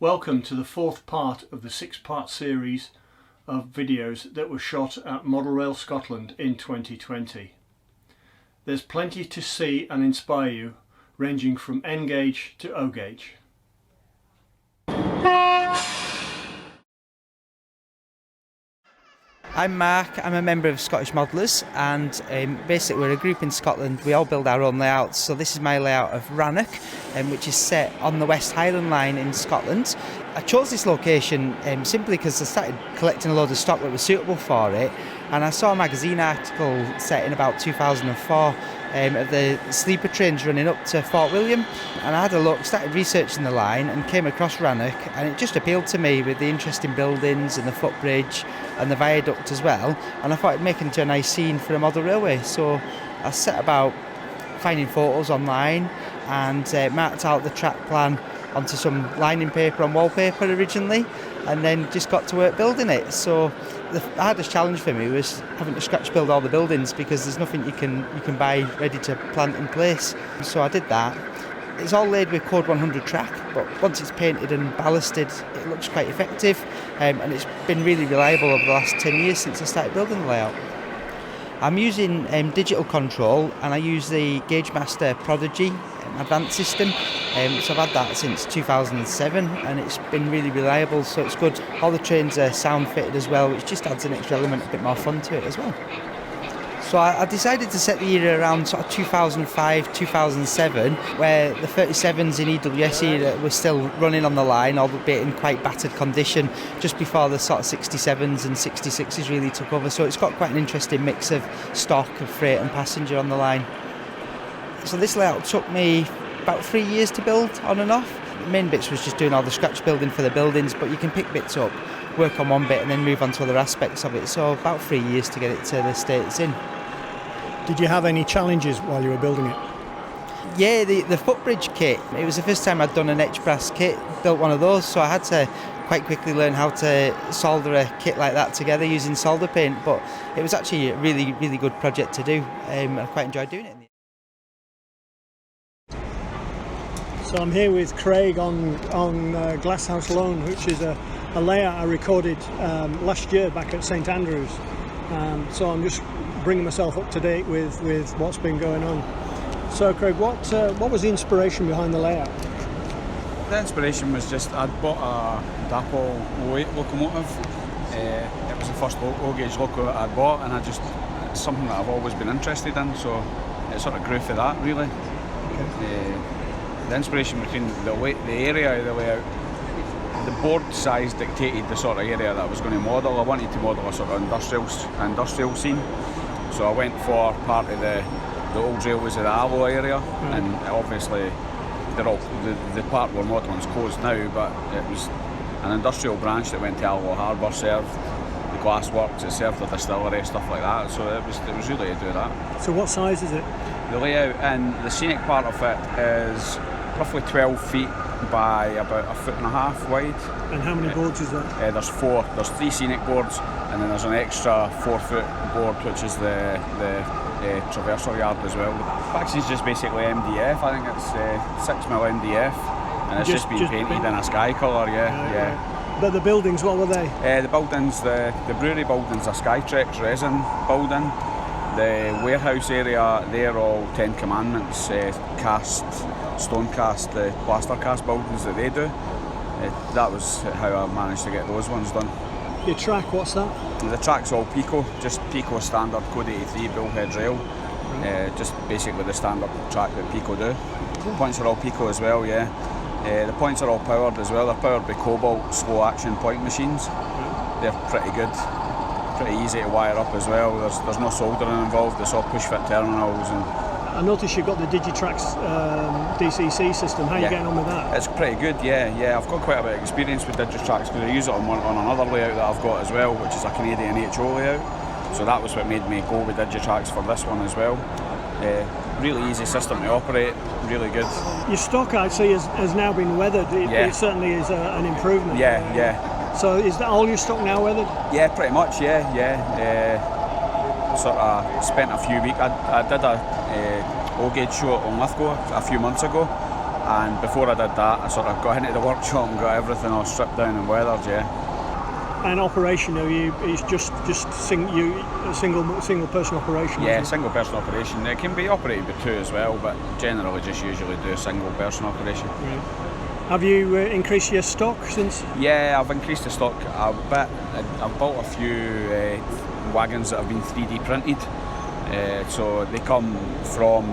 Welcome to the fourth part of the six-part series of videos that were shot at Model Rail Scotland in 2020. There's plenty to see and inspire you, ranging from N gauge to O gauge. I'm Mark, I'm a member of Scottish Modellers, and basically we're a group in Scotland. We all build our own layouts. So this is my layout of Rannoch, which is set on the West Highland line in Scotland. I chose this location simply because I started collecting a load of stock that was suitable for it, and I saw a magazine article set in about 2004 of the sleeper trains running up to Fort William, and I had a look, started researching the line and came across Rannoch, and it just appealed to me with the interesting buildings and the footbridge and the viaduct as well, and I thought it'd make into a nice scene for a model railway. So I set about finding photos online and marked out the track plan onto some lining paper and wallpaper originally, and then just got to work building it. So the hardest challenge for me was having to scratch build all the buildings, because there's nothing you can buy ready to plant in place. So I did that. It's all laid with Code 100 track, but once it's painted and ballasted, it looks quite effective, and it's been really reliable over the last 10 years since I started building the layout. I'm using digital control, and I use the Gagemaster Prodigy advanced system. So I've had that since 2007, and it's been really reliable, so it's good. All the trains are sound fitted as well, which just adds an extra element, a bit more fun to it as well. So I decided to set the year around sort of 2005, 2007, where the 37s in EWS era were still running on the line, albeit in quite battered condition, just before the sort of 67s and 66s really took over. So it's got quite an interesting mix of stock, of freight and passenger on the line. So this layout took me about 3 years to build, on and off. The main bits was just doing all the scratch building for the buildings, but you can pick bits up, work on one bit and then move on to other aspects of it. So about 3 years to get it to the state it's in. Did you have any challenges while you were building it? Yeah, the footbridge kit, it was the first time I'd done an etch brass kit, built one of those, so I had to quite quickly learn how to solder a kit like that together using solder paint, but it was actually a really, really good project to do. I quite enjoyed doing it. So I'm here with Craig on Glasshouse Loan, which is a layout I recorded last year back at St Andrews. So I'm just bringing myself up to date with what's been going on. So Craig, what was the inspiration behind the layout? The inspiration was just I'd bought a Dapple locomotive. It was the first O-gauge loco that I'd bought, and it's something that I've always been interested in, so it sort of grew for that really. Okay. The inspiration between the area of the layout, the board size dictated the sort of area that I was going to model. I wanted to model a sort of industrial scene, so I went for part of the old railways of the Allo area, and obviously the part we're modelling is closed now, but it was an industrial branch that went to Allo Harbour, served the glassworks, it served the distillery, stuff like that, so it was really to do that. So what size is it? The layout and the scenic part of it is roughly 12 feet by about 1.5 feet wide. And how many boards is that? There's four. There's 3 scenic boards, and then there's an extra 4-foot board, which is the traversal yard as well. The package is just basically MDF. I think it's 6mm MDF, and it's just been painted in a sky colour. Yeah. But the buildings, what were they? The buildings, the brewery buildings, are Skytrex resin building. The warehouse area, they're all Ten Commandments stone cast, the plaster cast buildings that they do. That was how I managed to get those ones done. Your track, what's that? The track's all Pico, just Pico standard Code 83 bullhead rail. Just basically the standard track that Pico do. The points are all Pico as well, yeah. The points are all powered as well. They're powered by Cobalt slow action point machines. They're pretty good. Pretty easy to wire up as well. There's no soldering involved. It's all push fit terminals. And I noticed you've got the Digitrax DCC system. How are you getting on with that? It's pretty good, yeah. I've got quite a bit of experience with Digitrax because I use it on another layout that I've got as well, which is a Canadian HO layout. So that was what made me go with Digitrax for this one as well. Really easy system to operate, really good. Your stock, I see, has now been weathered. It certainly is an improvement. Yeah. So is that all your stock now weathered? Yeah, pretty much, yeah. Sort of spent a few weeks. I did a O-gauge show at Lithgow a few months ago, and before I did that I sort of got into the workshop and got everything all stripped down and weathered, yeah. And operation, it's just a single person operation? Yeah, single person operation. It can be operated by two as well, but generally just usually do a single person operation. Right. Have you increased your stock since? Yeah, I've increased the stock a bit. I've bought a few wagons that have been 3D printed, so they come from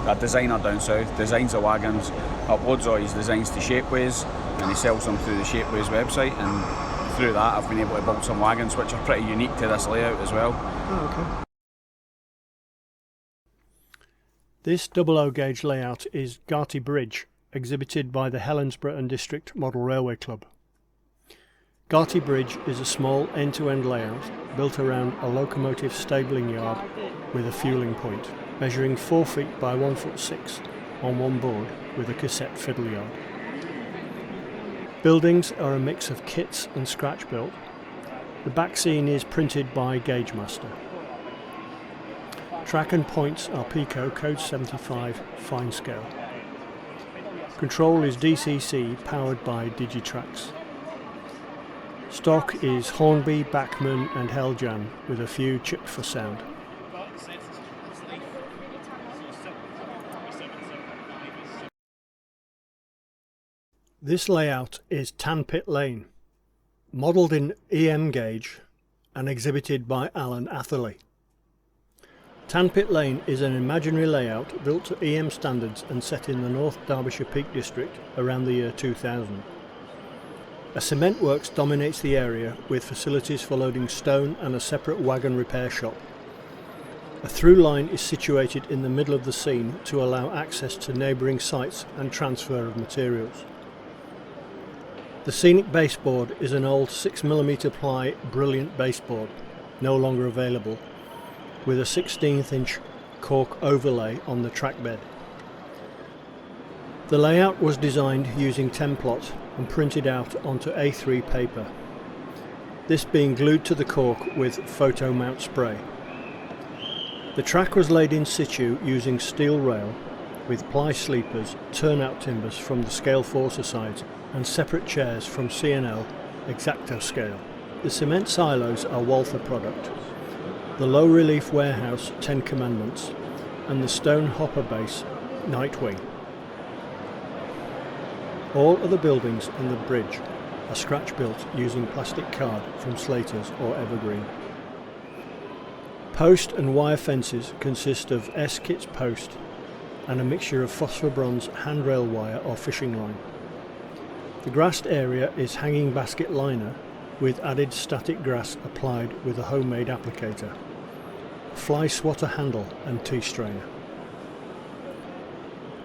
a designer down south, designs the wagons, uploads all his designs to Shapeways, and he sells them through the Shapeways website, and through that I've been able to build some wagons which are pretty unique to this layout as well. Oh, okay. This 00 gauge layout is Garty Bridge, exhibited by the Helensburgh and District Model Railway Club. Garty Bridge is a small end-to-end layout built around a locomotive stabling yard with a fueling point, measuring 4 feet by 1'6" on one board with a cassette fiddle yard. Buildings are a mix of kits and scratch built. The back scene is printed by Gagemaster. Track and points are Pico Code 75 fine scale. Control is DCC powered by Digitrax. Stock is Hornby, Bachmann and Helljan with a few chipped for sound. This layout is Tanpit Lane, modelled in EM gauge and exhibited by Alan Atherley. Tanpit Lane is an imaginary layout built to EM standards and set in the North Derbyshire Peak District around the year 2000. A cement works dominates the area with facilities for loading stone and a separate wagon repair shop. A through line is situated in the middle of the scene to allow access to neighbouring sites and transfer of materials. The scenic baseboard is an old 6mm ply Brilliant baseboard, no longer available, with a 16-inch cork overlay on the track bed. The layout was designed using Templot and printed out onto A3 paper, this being glued to the cork with photo mount spray. The track was laid in situ using steel rail with ply sleepers, turnout timbers from the Scale 4 Society and separate chairs from C&L Exacto Scale. The cement silos are Walther product, the low relief warehouse 10 Commandments and the stone hopper base Nightwing. All other buildings in the bridge are scratch built using plastic card from Slater's or Evergreen. Post and wire fences consist of S-Kit's post and a mixture of phosphor bronze handrail wire or fishing line. The grassed area is hanging basket liner with added static grass applied with a homemade applicator, fly swatter handle and T-strainer.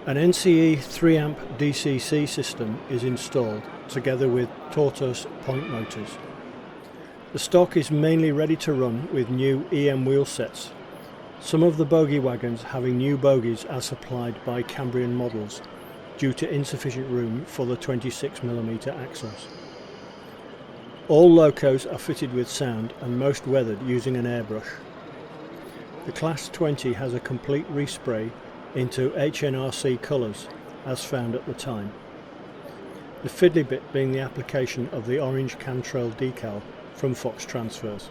An NCE 3A DCC system is installed together with Tortoise point motors. The stock is mainly ready to run with new EM wheel sets, some of the bogie wagons having new bogies as supplied by Cambrian models due to insufficient room for the 26mm axles. All locos are fitted with sound and most weathered using an airbrush. The Class 20 has a complete respray into HNRC colours as found at the time. The fiddly bit being the application of the orange Cantrell decal from Fox Transfers.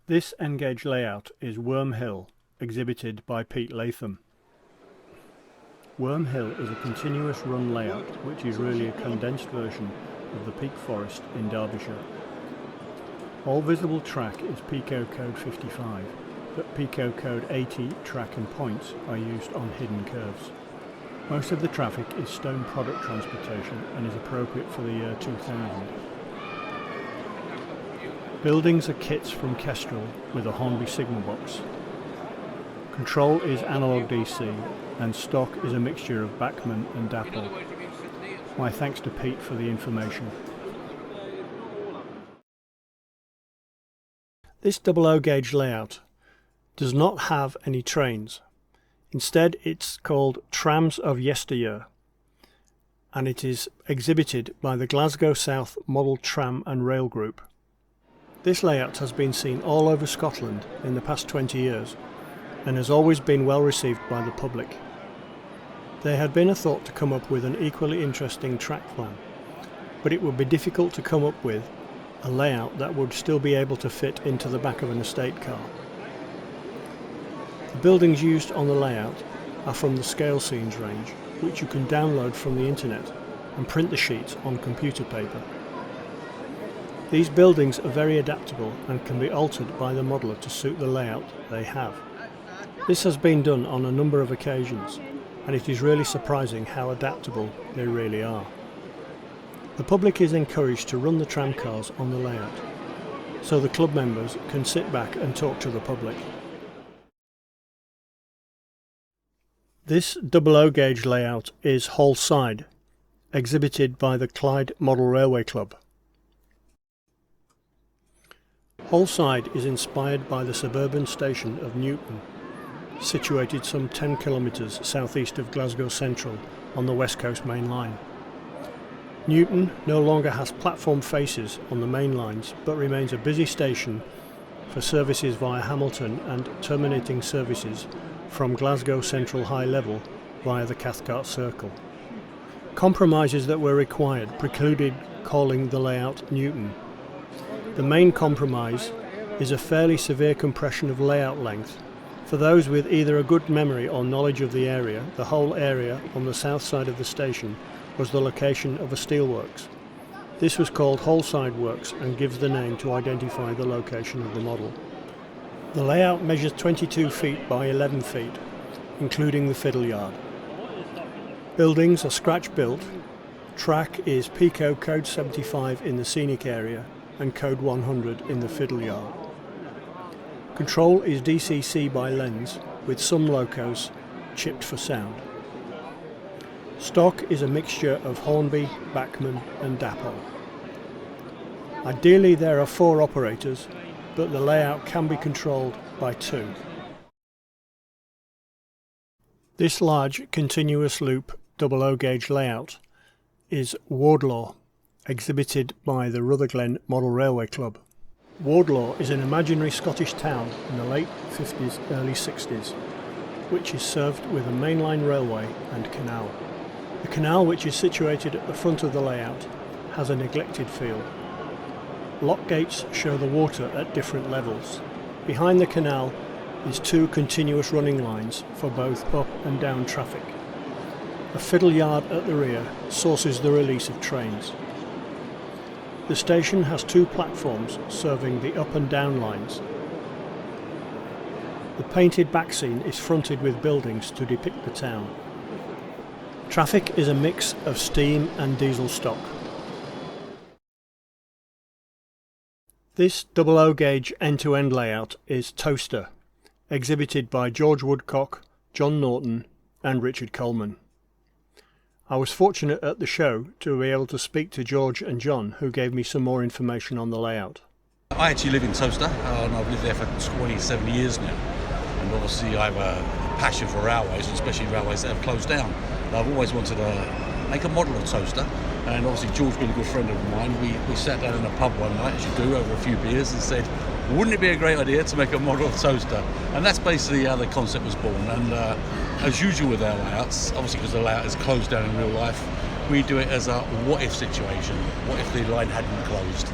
This N-gauge layout is Wormhill, exhibited by Pete Latham. Wormhill is a continuous run layout which is really a condensed version of the Peak Forest in Derbyshire. All visible track is Pico Code 55, but Pico Code 80 track and points are used on hidden curves. Most of the traffic is stone product transportation and is appropriate for the year 2000. Buildings are kits from Kestrel with a Hornby signal box. Control is analog DC and stock is a mixture of Bachmann and Dapple. My thanks to Pete for the information. This 00 gauge layout does not have any trains. Instead it's called Trams of Yesteryear and it is exhibited by the Glasgow South Model Tram and Rail Group. This layout has been seen all over Scotland in the past 20 years and has always been well received by the public. There had been a thought to come up with an equally interesting track plan, but it would be difficult to come up with a layout that would still be able to fit into the back of an estate car. The buildings used on the layout are from the scale scenes range, which you can download from the internet and print the sheets on computer paper. These buildings are very adaptable and can be altered by the modeller to suit the layout they have. This has been done on a number of occasions, and it is really surprising how adaptable they really are. The public is encouraged to run the tram cars on the layout, so the club members can sit back and talk to the public. This 00 gauge layout is Hallside, exhibited by the Clyde Model Railway Club. Hallside is inspired by the suburban station of Newton, situated some 10 kilometres southeast of Glasgow Central on the West Coast Main Line. Newton no longer has platform faces on the main lines, but remains a busy station for services via Hamilton and terminating services from Glasgow Central High Level via the Cathcart Circle. Compromises that were required precluded calling the layout Newton. The main compromise is a fairly severe compression of layout length. For those with either a good memory or knowledge of the area, the whole area on the south side of the station was the location of a steelworks. This was called Hallside Works and gives the name to identify the location of the model. The layout measures 22 feet by 11 feet, including the fiddle yard. Buildings are scratch built. Track is Pico Code 75 in the scenic area and Code 100 in the fiddle yard. Control is DCC by lens, with some locos chipped for sound. Stock is a mixture of Hornby, Bachmann and Dapol. Ideally there are 4 operators, but the layout can be controlled by 2. This large continuous loop 00 gauge layout is Wardlaw, exhibited by the Rutherglen Model Railway Club. Wardlaw is an imaginary Scottish town in the late 50s, early 60s, which is served with a mainline railway and canal. The canal, which is situated at the front of the layout, has a neglected field. Lock gates show the water at different levels. Behind the canal is 2 continuous running lines for both up and down traffic. A fiddle yard at the rear sources the release of trains. The station has 2 platforms serving the up and down lines. The painted back scene is fronted with buildings to depict the town. Traffic is a mix of steam and diesel stock. This 00 gauge end-to-end layout is Towcester, exhibited by George Woodcock, John Norton and Richard Coleman. I was fortunate at the show to be able to speak to George and John, who gave me some more information on the layout. I actually live in Towcester and I've lived there for 27 years now, and obviously I have a passion for railways, especially railways that have closed down. I've always wanted to make a model of Towcester, and obviously George being a good friend of mine, we sat down in a pub one night, as you do, over a few beers, and said, wouldn't it be a great idea to make a model of Towcester? And that's basically how the concept was born. And as usual with our layouts, obviously because the layout is closed down in real life, we do it as a what-if situation. What if the line hadn't closed?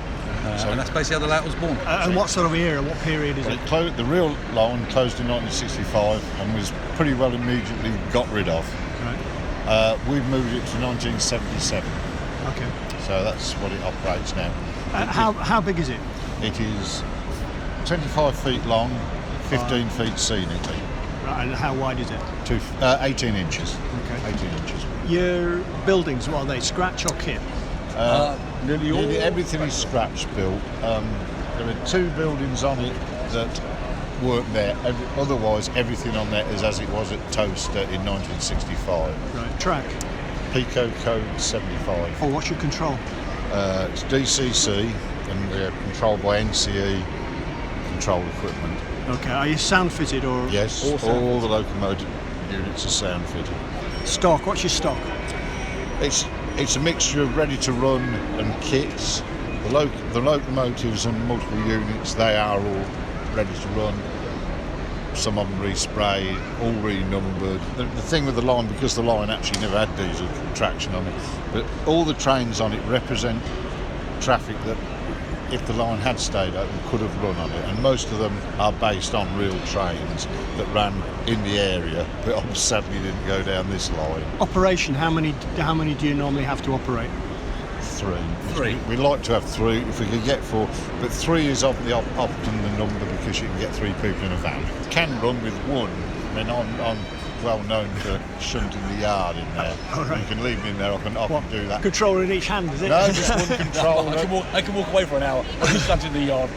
And that's basically how the layout was born. And what sort of era, what period is it? The real line closed in 1965 and was pretty well immediately got rid of. Right. We've moved it to 1977. Okay. So that's what it operates now. How big is it? It is 25 feet long, 15 feet scenically. Right, and how wide is it? 18 inches. Okay. 18 inches. Your buildings, what are they, scratch or kit? Nearly everything is scratch built. There are 2 buildings on it that work there. Otherwise, everything on there is as it was at Towcester in 1965. Right. Track? Pico Code 75. Oh, what's your control? It's DCC, and we're controlled by NCE control equipment. Okay. Are you sound fitted or? Yes, all the locomotive units are sound fitted. Stock? What's your stock? It's a mixture of ready to run and kits. The locomotives and multiple units, they are all ready to run. some of them resprayed, all renumbered. The thing with the line, because the line actually never had diesel traction on it, but all the trains on it represent traffic that, if the line had stayed open, could have run on it, and most of them are based on real trains that ran in the area, but sadly didn't go down this line. Operation, how many do you normally have to operate? Three. We like to have 3 if we could get 4, but 3 is often the number because you can get 3 people in a van. Can run with 1. I mean, I'm well known for shunting the yard in there. All right. You can leave me in there. I can do that. Controller in each hand, is it? No, just one controller. I can walk away for an hour. I'm just standing in the yard.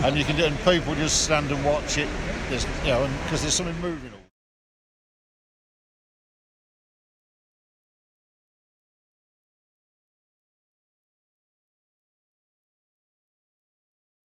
And you can do, and people just stand and watch it. There's, because there's something moving all.